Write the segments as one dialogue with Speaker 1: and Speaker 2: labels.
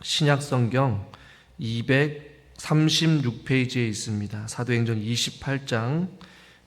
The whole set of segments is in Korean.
Speaker 1: 신약성경 236페이지에 있습니다. 사도행전 28장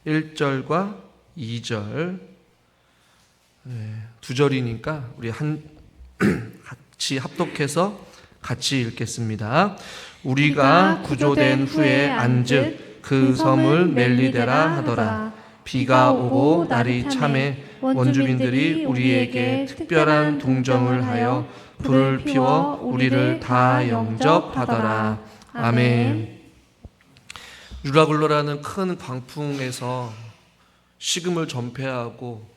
Speaker 1: 1절과 2절, 두 절이니까 우리 같이 합독해서 같이 읽겠습니다. 우리가 구조된 후에 안즉 그 섬을 멜리데라 하더라. 비가 오고 날이 참에 원주민들이 우리에게 특별한 동정을 하여 불을 피워 우리를 다 영접하더라. 아멘. 유라굴로라는 큰 광풍에서 식음을 전폐하고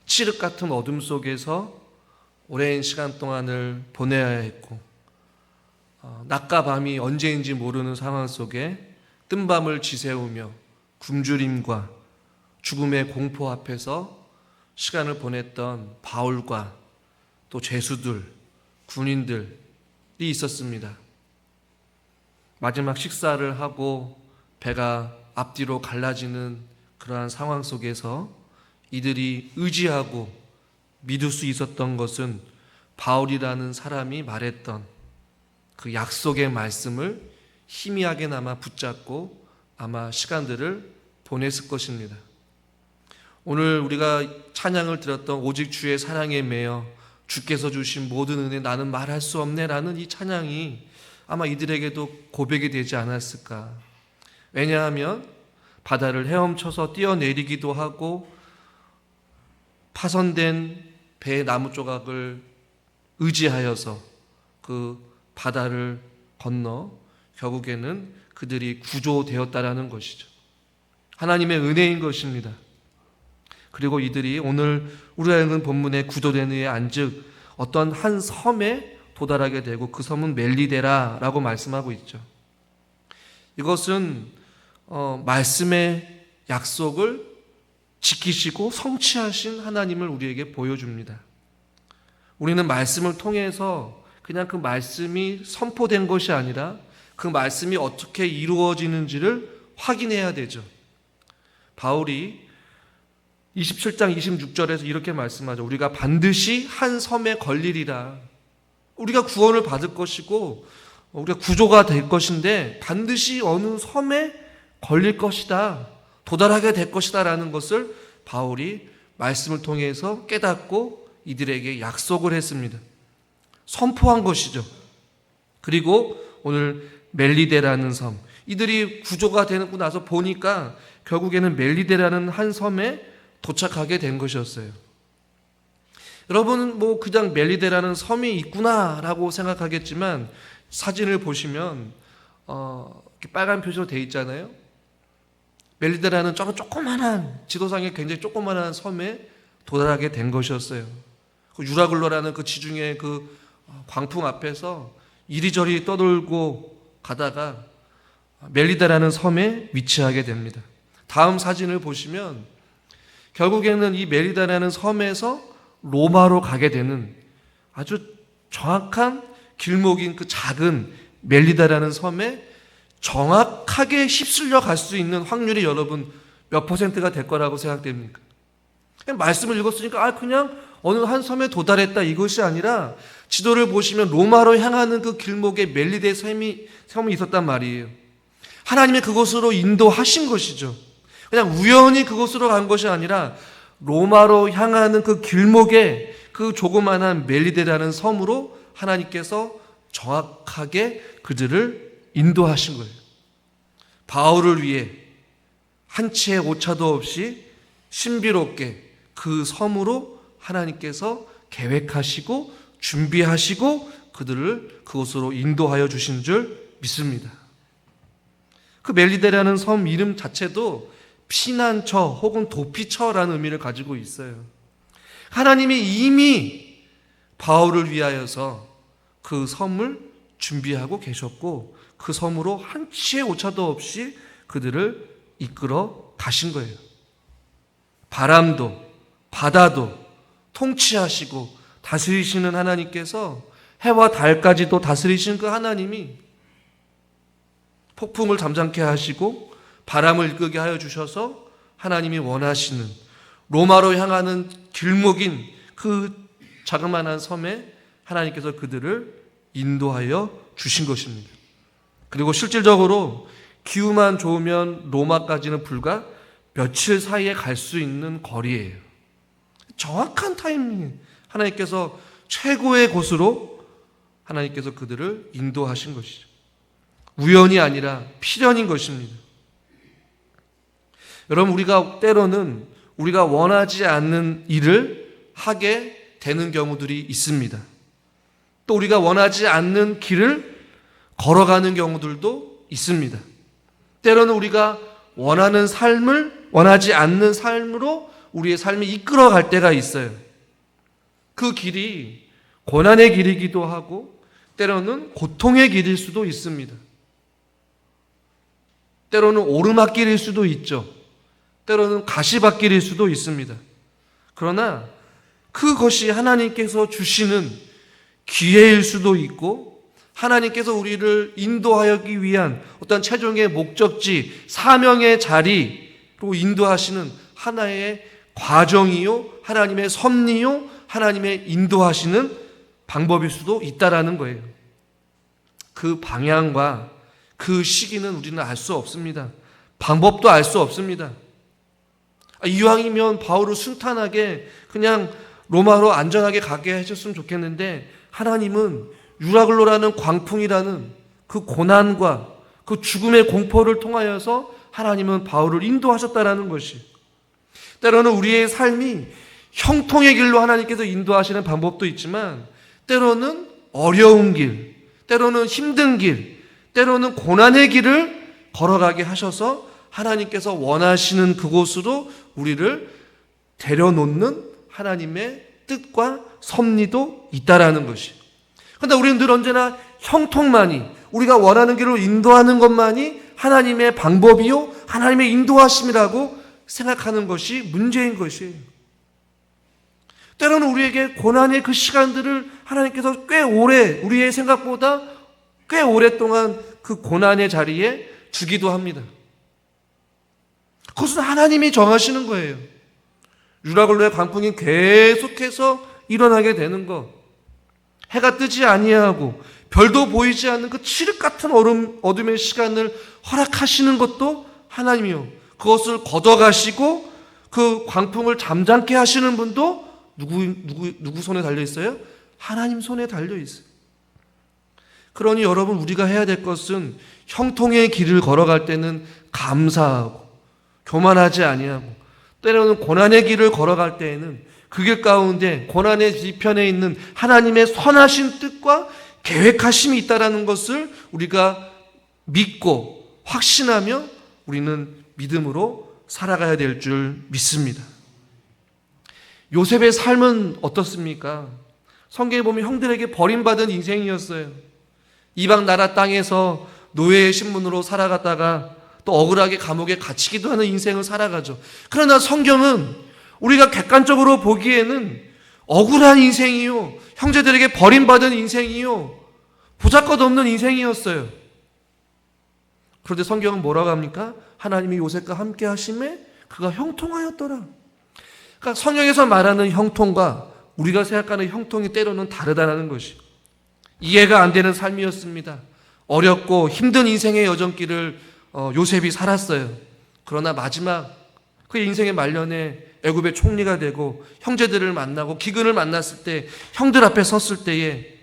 Speaker 1: 칠흑 같은 어둠 속에서 오랜 시간 동안을 보내야 했고, 낮과 밤이 언제인지 모르는 상황 속에 뜬밤을 지새우며 굶주림과 죽음의 공포 앞에서 시간을 보냈던 바울과 또 죄수들, 군인들이 있었습니다. 마지막 식사를 하고 배가 앞뒤로 갈라지는 그러한 상황 속에서 이들이 의지하고 믿을 수 있었던 것은 바울이라는 사람이 말했던 그 약속의 말씀을 희미하게나마 붙잡고 아마 시간들을 보냈을 것입니다. 오늘 우리가 찬양을 들었던 오직 주의 사랑에 매여 주께서 주신 모든 은혜 나는 말할 수 없네 라는 이 찬양이 아마 이들에게도 고백이 되지 않았을까. 왜냐하면 바다를 헤엄쳐서 뛰어내리기도 하고 파손된 배의 나무 조각을 의지하여서 그 바다를 건너 결국에는 그들이 구조되었다라는 것이죠. 하나님의 은혜인 것입니다. 그리고 이들이 오늘 우리가 읽은 본문의 구조된 후에 안즉 어떤 한 섬에 도달하게 되고 그 섬은 멜리데라라고 말씀하고 있죠. 이것은 말씀의 약속을 지키시고 성취하신 하나님을 우리에게 보여줍니다. 우리는 말씀을 통해서 그냥 그 말씀이 선포된 것이 아니라 그 말씀이 어떻게 이루어지는지를 확인해야 되죠. 바울이 27장 26절에서 이렇게 말씀하죠. 우리가 반드시 한 섬에 걸리리라. 우리가 구원을 받을 것이고 우리가 구조가 될 것인데 반드시 어느 섬에 걸릴 것이다. 도달하게 될 것이다 라는 것을 바울이 말씀을 통해서 깨닫고 이들에게 약속을 했습니다. 선포한 것이죠. 그리고 오늘 멜리데라는 섬, 이들이 구조가 되고 나서 보니까 결국에는 멜리데라는 한 섬에 도착하게 된 것이었어요. 여러분은 그냥 멜리데라는 섬이 있구나라고 생각하겠지만 사진을 보시면 이렇게 빨간 표시로 되어 있잖아요. 멜리데라는 조그만한 지도상에 굉장히 조그만한 섬에 도달하게 된 것이었어요. 유라굴로라는 그 지중해 그 광풍 앞에서 이리저리 떠돌고 가다가 멜리데라는 섬에 위치하게 됩니다. 다음 사진을 보시면 결국에는 이 멜리데라는 섬에서 로마로 가게 되는 아주 정확한 길목인 그 작은 멜리데라는 섬에 정확하게 휩쓸려 갈 수 있는 확률이 여러분 몇 퍼센트가 될 거라고 생각됩니까? 그냥 말씀을 읽었으니까 그냥 어느 한 섬에 도달했다 이것이 아니라 지도를 보시면 로마로 향하는 그 길목에 멜리데 섬이 있었단 말이에요. 하나님이 그곳으로 인도하신 것이죠. 그냥 우연히 그곳으로 간 것이 아니라 로마로 향하는 그 길목에 그 조그만한 멜리데라는 섬으로 하나님께서 정확하게 그들을 인도하신 거예요. 바울을 위해 한 치의 오차도 없이 신비롭게 그 섬으로 하나님께서 계획하시고 준비하시고 그들을 그곳으로 인도하여 주신 줄 믿습니다. 그 멜리데라는 섬 이름 자체도 피난처 혹은 도피처라는 의미를 가지고 있어요. 하나님이 이미 바울을 위하여서 그 섬을 준비하고 계셨고 그 섬으로 한 치의 오차도 없이 그들을 이끌어 가신 거예요. 바람도 바다도 통치하시고 다스리시는 하나님께서 해와 달까지도 다스리신 그 하나님이 폭풍을 잠잠케 하시고 바람을 이끌게 하여 주셔서 하나님이 원하시는 로마로 향하는 길목인 그 자그마한 섬에 하나님께서 그들을 인도하여 주신 것입니다. 그리고 실질적으로 기후만 좋으면 로마까지는 불과 며칠 사이에 갈 수 있는 거리예요. 정확한 타이밍에 하나님께서 최고의 곳으로 하나님께서 그들을 인도하신 것이죠. 우연이 아니라 필연인 것입니다. 여러분, 우리가 때로는 우리가 원하지 않는 일을 하게 되는 경우들이 있습니다. 또 우리가 원하지 않는 길을 걸어가는 경우들도 있습니다. 때로는 우리가 원하는 삶을 원하지 않는 삶으로 우리의 삶이 이끌어갈 때가 있어요. 그 길이 고난의 길이기도 하고 때로는 고통의 길일 수도 있습니다. 때로는 오르막길일 수도 있죠. 때로는 가시밭길일 수도 있습니다. 그러나 그것이 하나님께서 주시는 기회일 수도 있고 하나님께서 우리를 인도하기 위한 어떤 최종의 목적지, 사명의 자리로 인도하시는 하나의 과정이요, 하나님의 섭리요, 하나님의 인도하시는 방법일 수도 있다라는 거예요. 그 방향과 그 시기는 우리는 알 수 없습니다. 방법도 알 수 없습니다. 이왕이면 바울을 순탄하게 그냥 로마로 안전하게 가게 하셨으면 좋겠는데 하나님은 유라글로라는 광풍이라는 그 고난과 그 죽음의 공포를 통하여서 하나님은 바울을 인도하셨다라는 것이, 때로는 우리의 삶이 형통의 길로 하나님께서 인도하시는 방법도 있지만 때로는 어려운 길, 때로는 힘든 길, 때로는 고난의 길을 걸어가게 하셔서 하나님께서 원하시는 그곳으로 우리를 데려놓는 하나님의 뜻과 섭리도 있다라는 것이. 그런데 우리는 늘 언제나 형통만이, 우리가 원하는 길로 인도하는 것만이 하나님의 방법이요, 하나님의 인도하심이라고 생각하는 것이 문제인 것이에요. 때로는 우리에게 고난의 그 시간들을 하나님께서 꽤 오래, 우리의 생각보다 꽤 오랫동안 그 고난의 자리에 두기도 합니다. 그것은 하나님이 정하시는 거예요. 유라굴로의 광풍이 계속해서 일어나게 되는 것, 해가 뜨지 아니하고 별도 보이지 않는 그 칠흑 같은 어둠의 시간을 허락하시는 것도 하나님이요, 그것을 걷어가시고 그 광풍을 잠잠케 하시는 분도 누구 손에 달려 있어요? 하나님 손에 달려 있어요. 그러니 여러분, 우리가 해야 될 것은 형통의 길을 걸어갈 때는 감사하고 교만하지 아니하고, 때로는 고난의 길을 걸어갈 때에는 그 길 가운데 고난의 뒤편에 있는 하나님의 선하신 뜻과 계획하심이 있다라는 것을 우리가 믿고 확신하며 우리는 믿음으로 살아가야 될 줄 믿습니다. 요셉의 삶은 어떻습니까? 성경에 보면 형들에게 버림받은 인생이었어요. 이방 나라 땅에서 노예의 신분으로 살아갔다가 또 억울하게 감옥에 갇히기도 하는 인생을 살아가죠. 그러나 성경은 우리가 객관적으로 보기에는 억울한 인생이요, 형제들에게 버림받은 인생이요, 보잘것없는 인생이었어요. 그런데 성경은 뭐라고 합니까? 하나님이 요셉과 함께 하심에 그가 형통하였더라. 그러니까 성경에서 말하는 형통과 우리가 생각하는 형통이 때로는 다르다는 것이, 이해가 안 되는 삶이었습니다. 어렵고 힘든 인생의 여정길을 요셉이 살았어요. 그러나 마지막 그 인생의 말년에 애굽의 총리가 되고 형제들을 만나고 기근을 만났을 때, 형들 앞에 섰을 때에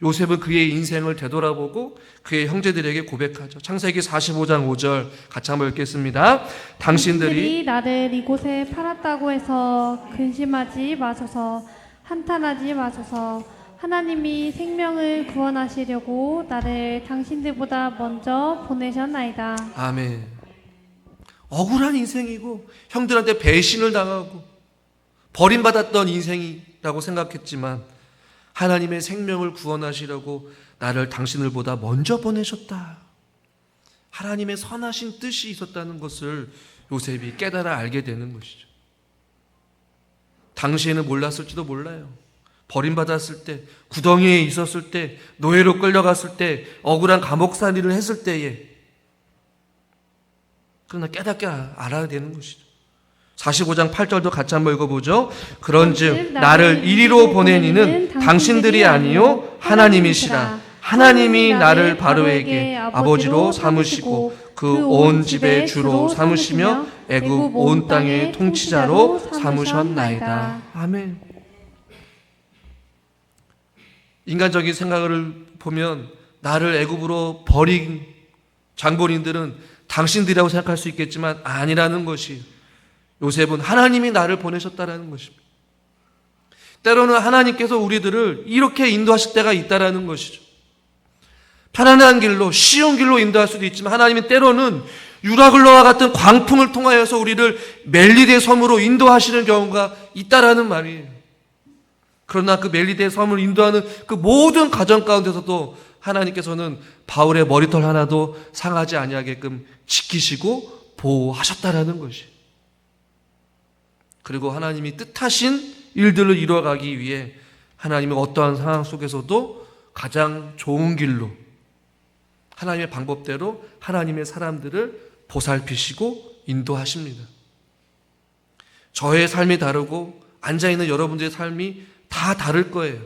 Speaker 1: 요셉은 그의 인생을 되돌아보고 그의 형제들에게 고백하죠. 창세기 45장 5절 같이 한번 읽겠습니다. 당신들이
Speaker 2: 나를 이곳에 팔았다고 해서 근심하지 마소서, 한탄하지 마소서. 하나님이 생명을 구원하시려고 나를 당신들보다 먼저 보내셨나이다. 아멘.
Speaker 1: 억울한 인생이고 형들한테 배신을 당하고 버림받았던 인생이라고 생각했지만 하나님의 생명을 구원하시려고 나를 당신들보다 먼저 보내셨다. 하나님의 선하신 뜻이 있었다는 것을 요셉이 깨달아 알게 되는 것이죠. 당시에는 몰랐을지도 몰라요. 버림받았을 때, 구덩이에 있었을 때, 노예로 끌려갔을 때, 억울한 감옥살이를 했을 때에, 그러나 깨닫게 알아야 되는 것이죠. 45장 8절도 같이 한번 읽어보죠. 그런즉 나를 이리로 보낸 이는 당신들이 아니요 하나님이시라. 하나님이 나를 바로에게 아버지로 삼으시고 그 온 집의 주로 삼으시며 애굽 온 땅의 통치자로 삼으셨나이다. 아멘. 인간적인 생각을 보면 나를 애굽으로 버린 장본인들은 당신들이라고 생각할 수 있겠지만 아니라는 것이, 요셉은 하나님이 나를 보내셨다라는 것입니다. 때로는 하나님께서 우리들을 이렇게 인도하실 때가 있다라는 것이죠. 편안한 길로, 쉬운 길로 인도할 수도 있지만 하나님은 때로는 유라굴로와 같은 광풍을 통하여서 우리를 멜리데 섬으로 인도하시는 경우가 있다라는 말이에요. 그러나 그 멜리데 섬을 인도하는 그 모든 과정 가운데서도 하나님께서는 바울의 머리털 하나도 상하지 아니하게끔 지키시고 보호하셨다라는 것이. 그리고 하나님이 뜻하신 일들을 이루어가기 위해 하나님은 어떠한 상황 속에서도 가장 좋은 길로, 하나님의 방법대로 하나님의 사람들을 보살피시고 인도하십니다. 저의 삶이 다르고 앉아있는 여러분들의 삶이 다 다를 거예요.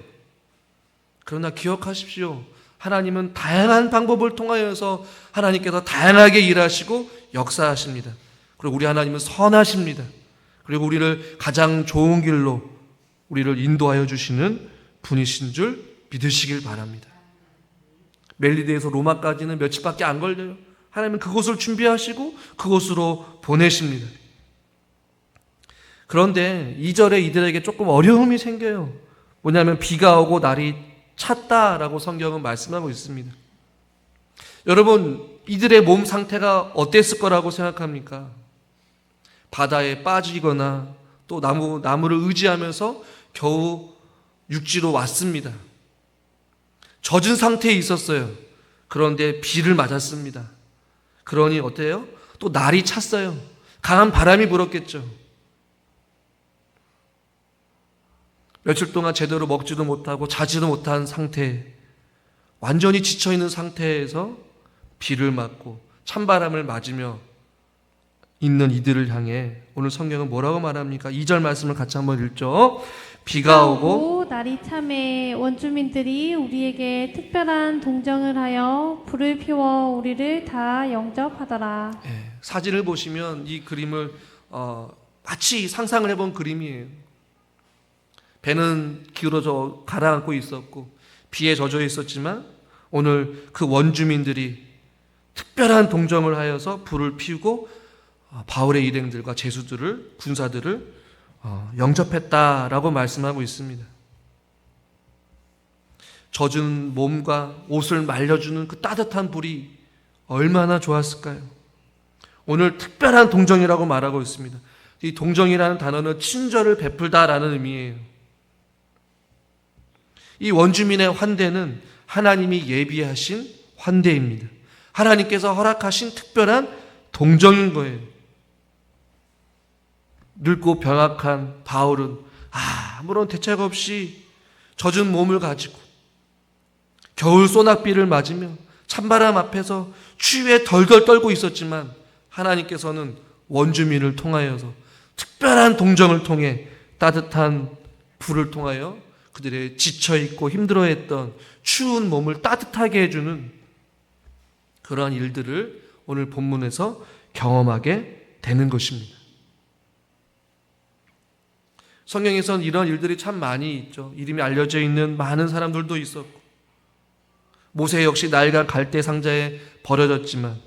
Speaker 1: 그러나 기억하십시오. 하나님은 다양한 방법을 통하여서 하나님께서 다양하게 일하시고 역사하십니다. 그리고 우리 하나님은 선하십니다. 그리고 우리를 가장 좋은 길로 우리를 인도하여 주시는 분이신 줄 믿으시길 바랍니다. 멜리데에서 로마까지는 며칠밖에 안 걸려요. 하나님은 그곳을 준비하시고 그곳으로 보내십니다. 그런데 2절에 이들에게 조금 어려움이 생겨요. 뭐냐면 비가 오고 날이 찼다라고 성경은 말씀하고 있습니다. 여러분, 이들의 몸 상태가 어땠을 거라고 생각합니까? 바다에 빠지거나 또 나무를 의지하면서 겨우 육지로 왔습니다. 젖은 상태에 있었어요. 그런데 비를 맞았습니다. 그러니 어때요? 또 날이 찼어요. 강한 바람이 불었겠죠. 며칠 동안 제대로 먹지도 못하고 자지도 못한 상태, 완전히 지쳐있는 상태에서 비를 맞고 찬바람을 맞으며 있는 이들을 향해 오늘 성경은 뭐라고 말합니까? 2절 말씀을 같이 한번 읽죠. 비가 오고
Speaker 2: 날이 참에 원주민들이 우리에게 특별한 동정을 하여 불을 피워 우리를 다 영접하더라.
Speaker 1: 사진을 보시면 이 그림을 마치 상상을 해본 그림이에요. 배는 기울어져 가라앉고 있었고 비에 젖어 있었지만 오늘 그 원주민들이 특별한 동정을 하여서 불을 피우고 바울의 일행들과 제수들을, 군사들을 영접했다라고 말씀하고 있습니다. 젖은 몸과 옷을 말려주는 그 따뜻한 불이 얼마나 좋았을까요? 오늘 특별한 동정이라고 말하고 있습니다. 이 동정이라는 단어는 친절을 베풀다라는 의미예요. 이 원주민의 환대는 하나님이 예비하신 환대입니다. 하나님께서 허락하신 특별한 동정인 거예요. 늙고 병약한 바울은 아무런 대책 없이 젖은 몸을 가지고 겨울 소낙비를 맞으며 찬바람 앞에서 추위에 덜덜 떨고 있었지만 하나님께서는 원주민을 통하여서 특별한 동정을 통해 따뜻한 불을 통하여 그들의 지쳐있고 힘들어했던 추운 몸을 따뜻하게 해주는 그러한 일들을 오늘 본문에서 경험하게 되는 것입니다. 성경에서는 이런 일들이 참 많이 있죠. 이름이 알려져 있는 많은 사람들도 있었고 모세 역시 낡은 갈대 상자에 버려졌지만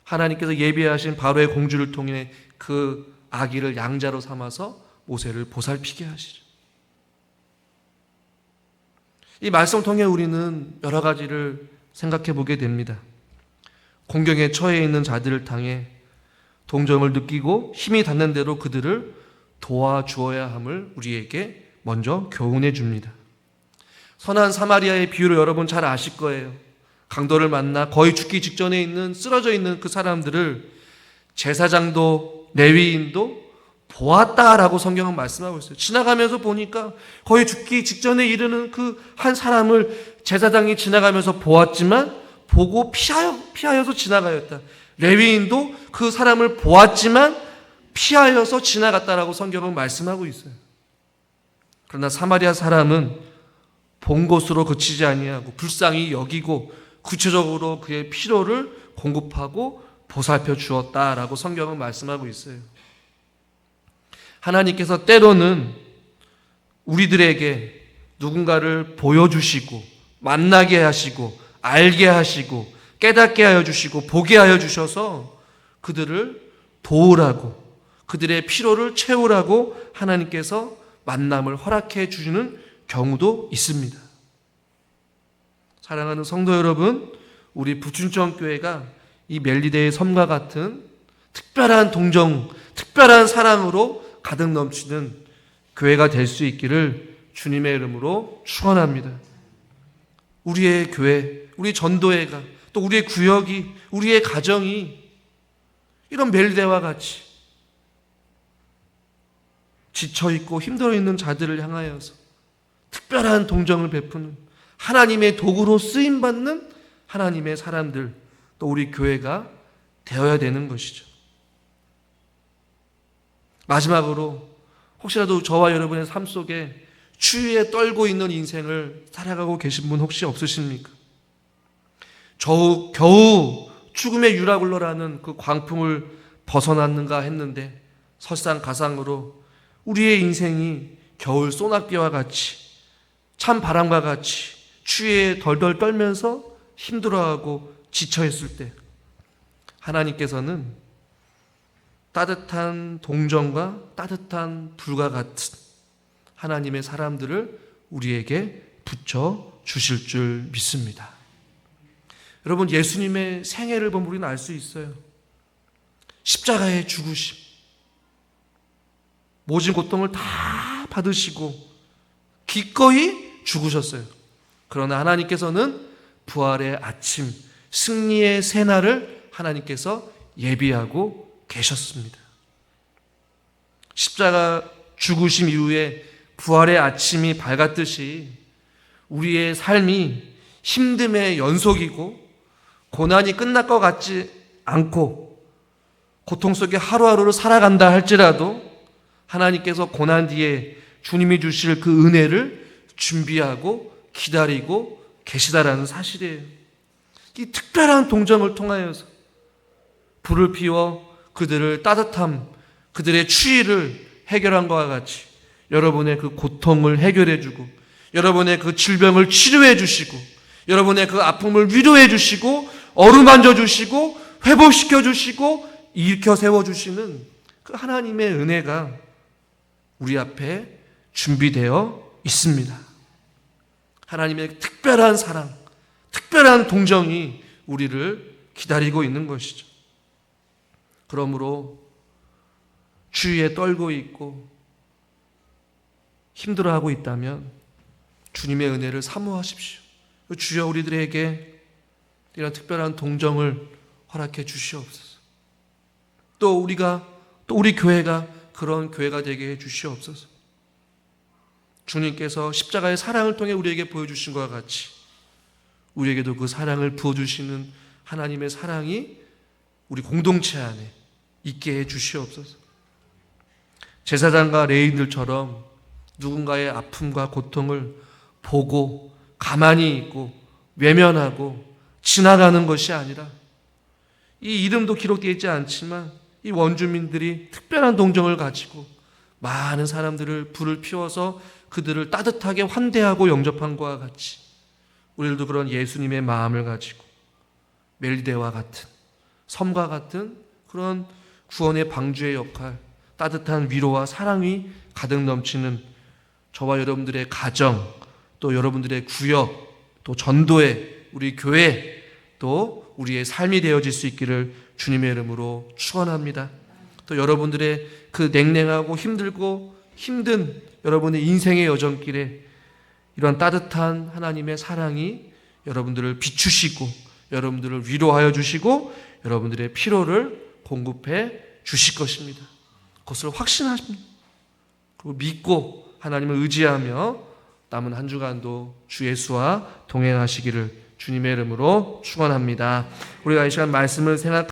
Speaker 1: 하나님께서 예비하신 바로의 공주를 통해 그 아기를 양자로 삼아서 모세를 보살피게 하시죠. 이 말씀을 통해 우리는 여러 가지를 생각해 보게 됩니다. 공경에 처해 있는 자들을 향해 동정을 느끼고 힘이 닿는 대로 그들을 도와주어야 함을 우리에게 먼저 교훈해 줍니다. 선한 사마리아의 비유를 여러분 잘 아실 거예요. 강도를 만나 거의 죽기 직전에 있는 쓰러져 있는 그 사람들을 제사장도 레위인도 보았다라고 성경은 말씀하고 있어요. 지나가면서 보니까 거의 죽기 직전에 이르는 그 한 사람을 제사장이 지나가면서 보았지만 보고 피하여서 지나가였다. 레위인도 그 사람을 보았지만 피하여서 지나갔다라고 성경은 말씀하고 있어요. 그러나 사마리아 사람은 본 것으로 그치지 아니하고 불쌍히 여기고 구체적으로 그의 필요를 공급하고 보살펴 주었다라고 성경은 말씀하고 있어요. 하나님께서 때로는 우리들에게 누군가를 보여주시고 만나게 하시고 알게 하시고 깨닫게 하여 주시고 보게 하여 주셔서 그들을 도우라고 그들의 필요를 채우라고 하나님께서 만남을 허락해 주시는 경우도 있습니다. 사랑하는 성도 여러분, 우리 부춘정교회가 이 멜리데의 섬과 같은 특별한 동정, 특별한 사랑으로 가득 넘치는 교회가 될 수 있기를 주님의 이름으로 축원합니다. 우리의 교회, 우리 전도회가 또 우리의 구역이, 우리의 가정이 이런 멜리데와 같이 지쳐있고 힘들어있는 자들을 향하여서 특별한 동정을 베푸는 하나님의 도구로 쓰임받는 하나님의 사람들, 또 우리 교회가 되어야 되는 것이죠. 마지막으로 혹시라도 저와 여러분의 삶 속에 추위에 떨고 있는 인생을 살아가고 계신 분 혹시 없으십니까? 겨우 죽음의 유라굴로라는 그 광풍을 벗어났는가 했는데 설상가상으로 우리의 인생이 겨울 소낙비와 같이 찬 바람과 같이 추위에 덜덜 떨면서 힘들어하고 지쳐있을 때 하나님께서는 따뜻한 동정과 따뜻한 불과 같은 하나님의 사람들을 우리에게 붙여 주실 줄 믿습니다. 여러분, 예수님의 생애를 보면 우리는 알 수 있어요. 십자가의 죽으심, 모진 고통을 다 받으시고 기꺼이 죽으셨어요. 그러나 하나님께서는 부활의 아침, 승리의 새날을 하나님께서 예비하고 계셨습니다. 십자가 죽으심 이후에 부활의 아침이 밝았듯이 우리의 삶이 힘듦의 연속이고 고난이 끝날 것 같지 않고 고통 속에 하루하루를 살아간다 할지라도 하나님께서 고난 뒤에 주님이 주실 그 은혜를 준비하고 기다리고 계시다라는 사실이에요. 이 특별한 동정을 통하여서 불을 피워 그들을 따뜻함, 그들의 추위를 해결한 것과 같이 여러분의 그 고통을 해결해 주고 여러분의 그 질병을 치료해 주시고 여러분의 그 아픔을 위로해 주시고 어루만져 주시고 회복시켜 주시고 일으켜 세워 주시는 그 하나님의 은혜가 우리 앞에 준비되어 있습니다. 하나님의 특별한 사랑, 특별한 동정이 우리를 기다리고 있는 것이죠. 그러므로 추위에 떨고 있고 힘들어하고 있다면 주님의 은혜를 사모하십시오. 주여 우리들에게 이런 특별한 동정을 허락해 주시옵소서. 또 우리 교회가 그런 교회가 되게 해 주시옵소서. 주님께서 십자가의 사랑을 통해 우리에게 보여주신 것과 같이 우리에게도 그 사랑을 부어주시는 하나님의 사랑이 우리 공동체 안에 있게 해 주시옵소서. 제사장과 레위인들처럼 누군가의 아픔과 고통을 보고 가만히 있고 외면하고 지나가는 것이 아니라 이 이름도 기록되어 있지 않지만 이 원주민들이 특별한 동정을 가지고 많은 사람들을 불을 피워서 그들을 따뜻하게 환대하고 영접한 것과 같이 우리들도 그런 예수님의 마음을 가지고 멜리데와 같은 섬과 같은 그런 구원의 방주의 역할, 따뜻한 위로와 사랑이 가득 넘치는 저와 여러분들의 가정, 또 여러분들의 구역, 또 전도회, 우리 교회, 또 우리의 삶이 되어질 수 있기를 주님의 이름으로 축원합니다. 또 여러분들의 그 냉랭하고 힘들고 힘든 여러분의 인생의 여정길에 이런 따뜻한 하나님의 사랑이 여러분들을 비추시고 여러분들을 위로하여 주시고 여러분들의 필요를 공급해 주실 것입니다. 그것을 확신하십니다. 그리고 믿고 하나님을 의지하며 남은 한 주간도 주 예수와 동행하시기를 주님의 이름으로 축원합니다. 우리가 이 시간 말씀을 생각